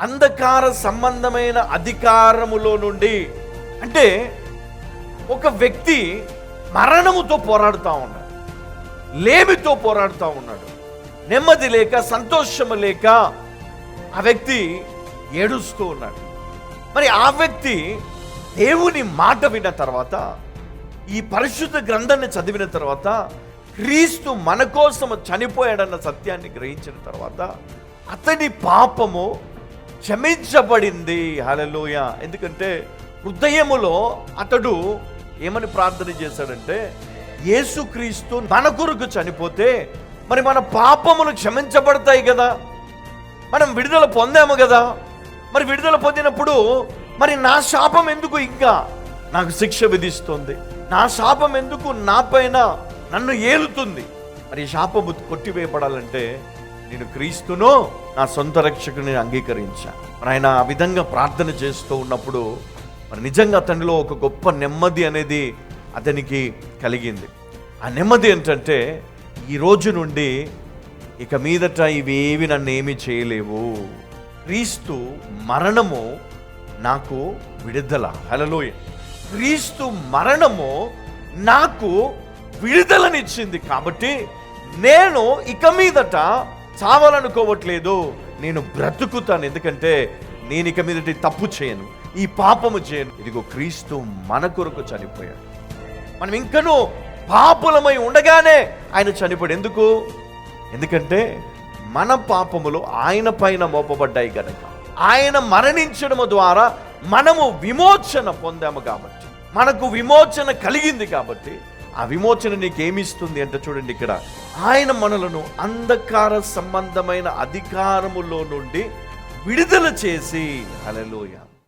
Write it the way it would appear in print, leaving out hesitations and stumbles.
అంధకార సంబంధమైన అధికారములో నుండి. అంటే ఒక వ్యక్తి మరణముతో పోరాడుతూ ఉన్నాడు, లేమితో పోరాడుతూ ఉన్నాడు, నెమ్మది లేక సంతోషము లేక ఆ వ్యక్తి ఏడుస్తూ ఉన్నాడు. మరి ఆ వ్యక్తి దేవుని మాట విన్న తర్వాత, ఈ పరిశుద్ధ గ్రంథాన్ని చదివిన తర్వాత, క్రీస్తు మన కోసం చనిపోయాడన్న సత్యాన్ని గ్రహించిన తర్వాత అతని పాపము క్షమించబడింది. హల్లెలూయ. ఎందుకంటే హృదయములో అతడు ఏమని ప్రార్థన చేశాడంటే, యేసుక్రీస్తు మన కొరకు చనిపోతే మరి మన పాపములు క్షమించబడతాయి కదా, మనం విడుదల పొందాము కదా. మరి విడుదల పొందినప్పుడు మరి నా శాపం ఎందుకు ఇంకా నాకు శిక్ష విధిస్తుంది, నా శాపం ఎందుకు నా పైన నన్ను ఏలుతుంది? మరి శాపము కొట్టివేయబడాలంటే నేను క్రీస్తును నా సొంత రక్షకుని అంగీకరించాను. మరి ఆయన ఆ విధంగా ప్రార్థన చేస్తూ ఉన్నప్పుడు మరి నిజంగా అతనిలో ఒక గొప్ప నెమ్మది అనేది అతనికి కలిగింది. ఆ నెమ్మది ఏంటంటే, ఈ రోజు నుండి ఇక మీదట ఇవేవి నన్ను ఏమీ చేయలేవు, క్రీస్తు మరణము నాకు విడుదల. హల్లెలూయ. క్రీస్తు మరణము నాకు విడుదలనిచ్చింది కాబట్టి నేను ఇక మీదట చావాలనుకోవట్లేదు, నేను బ్రతుకుతాను. ఎందుకంటే నేను ఇక మీదట తప్పు చేయను, ఈ పాపము చేయను. ఇదిగో క్రీస్తు మన కొరకు చనిపోయాడు. మనం ఇంకనూ పాపులమై ఉండగానే ఆయన చనిపోయాడు. ఎందుకు? ఎందుకంటే మన పాపములు ఆయన పైన మోపబడ్డాయి గనక, ఆయన మరణించడం ద్వారా మనము విమోచన పొందాము కాబట్టి, మనకు విమోచన కలిగింది కాబట్టి, ఆ విమోచన నీకేమిస్తుంది అంటే చూడండి, ఇక్కడ ఆయన మనలను అంధకార సంబంధమైన అధికారములో నుండి విడుదల చేసి, హల్లెలూయా,